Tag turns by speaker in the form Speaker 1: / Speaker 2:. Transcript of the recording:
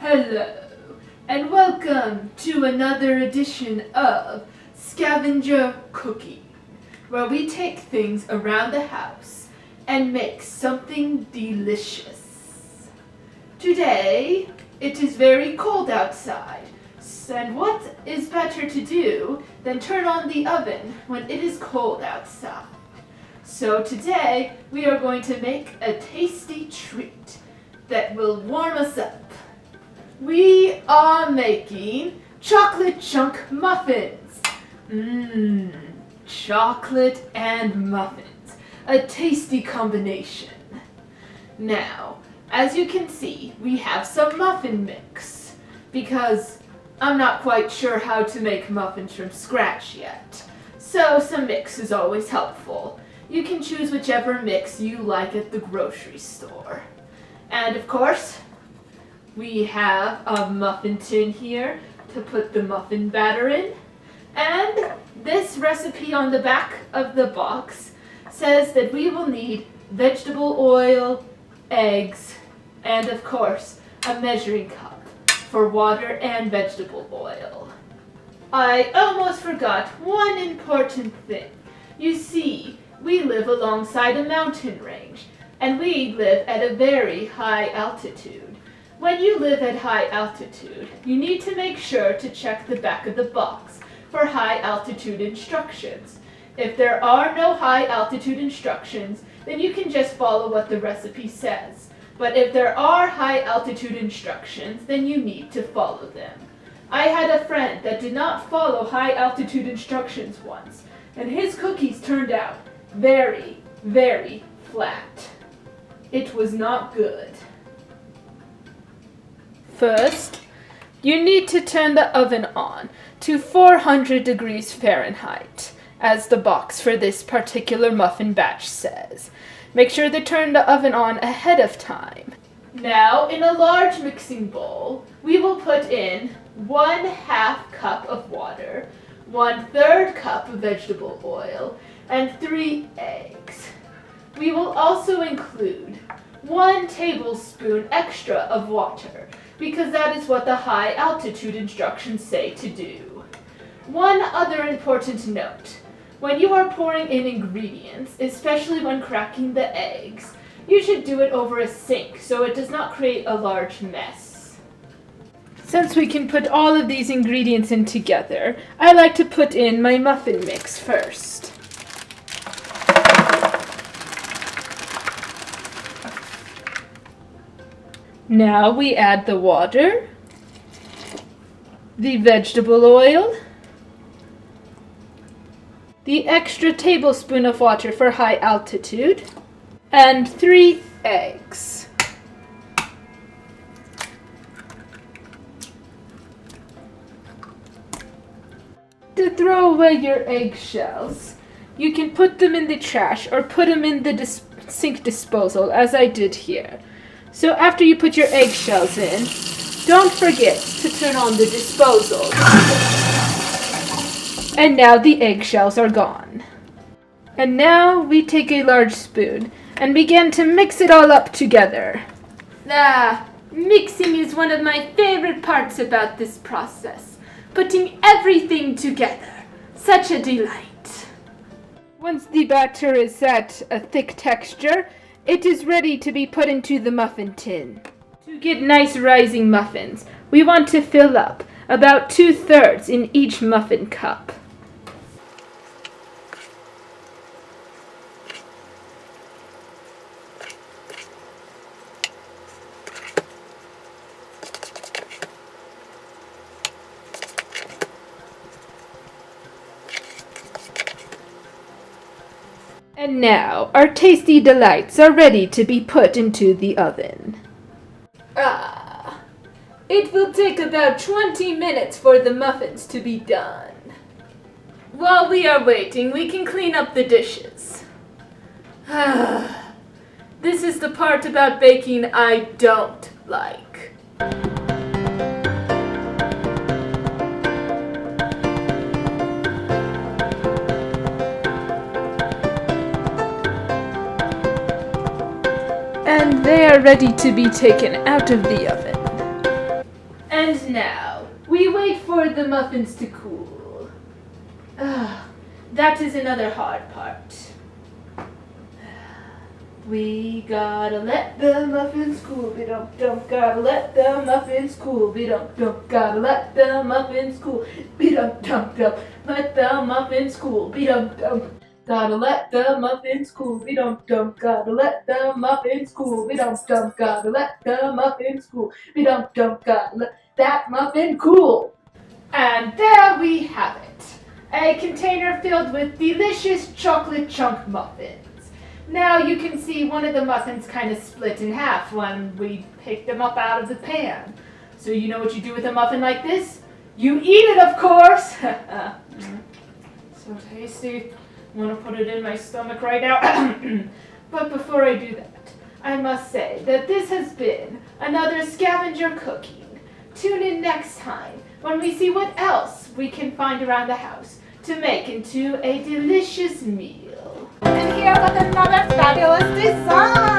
Speaker 1: Hello, and welcome to another edition of Scavenger Cooking, where we take things around the house and make something delicious. Today, it is very cold outside, and what is better to do than turn on the oven when it is cold outside? So today, we are going to make a tasty treat that will warm us up. We are making chocolate chunk muffins. Chocolate and muffins. A tasty combination. Now, as you can see, we have some muffin mix because I'm not quite sure how to make muffins from scratch yet. So some mix is always helpful. You can choose whichever mix you like at the grocery store. And of course, we have a muffin tin here to put the muffin batter in. And this recipe on the back of the box says that we will need vegetable oil, eggs, and of course, a measuring cup for water and vegetable oil. I almost forgot one important thing. You see, we live alongside a mountain range, and we live at a very high altitude. When you live at high altitude, you need to make sure to check the back of the box for high altitude instructions. If there are no high altitude instructions, then you can just follow what the recipe says. But if there are high altitude instructions, then you need to follow them. I had a friend that did not follow high altitude instructions once, and his cookies turned out very, very flat. It was not good. First, you need to turn the oven on to 400 degrees Fahrenheit, as the box for this particular muffin batch says. Make sure to turn the oven on ahead of time. Now, in a large mixing bowl, we will put in 1/2 cup of water, 1/3 cup of vegetable oil, and 3 eggs. We will also include 1 tablespoon extra of water, because that is what the high altitude instructions say to do. One other important note. When you are pouring in ingredients, especially when cracking the eggs, you should do it over a sink so it does not create a large mess. Since we can put all of these ingredients in together, I like to put in my muffin mix first. Now we add the water, the vegetable oil, the extra tablespoon of water for high altitude, and 3 eggs. To throw away your eggshells, you can put them in the trash or put them in the sink disposal, as I did here. So after you put your eggshells in, don't forget to turn on the disposal. And now the eggshells are gone. And now we take a large spoon and begin to mix it all up together. Mixing is one of my favorite parts about this process. Putting everything together. Such a delight. Once the batter is at a thick texture, it is ready to be put into the muffin tin. To get nice rising muffins, we want to fill up about 2/3 in each muffin cup. And now, our tasty delights are ready to be put into the oven. It will take about 20 minutes for the muffins to be done. While we are waiting, we can clean up the dishes. This is the part about baking I don't like. And they are ready to be taken out of the oven. And now, we wait for the muffins to cool. That is another hard part. We gotta let the muffins cool, be-dum-dum, gotta let the muffins cool, be-dum-dum, gotta let the muffins cool, be-dum-dum-dum, let the muffins cool, be-dum-dum. Gotta let the muffins cool, be-dum-dum, gotta let the muffins cool, be-dum-dum, gotta let the muffins cool, be-dum-dum, gotta let that muffin cool. And there we have it, a container filled with delicious chocolate chunk muffins. Now you can see one of the muffins kind of split in half when we picked them up out of the pan. So you know what you do with a muffin like this? You eat it, of course! So tasty. I want to put it in my stomach right now. But before I do that, I must say that this has been another Scavenger cooking. Tune in next time when we see what else we can find around the house to make into a delicious meal.
Speaker 2: And here with another fabulous design.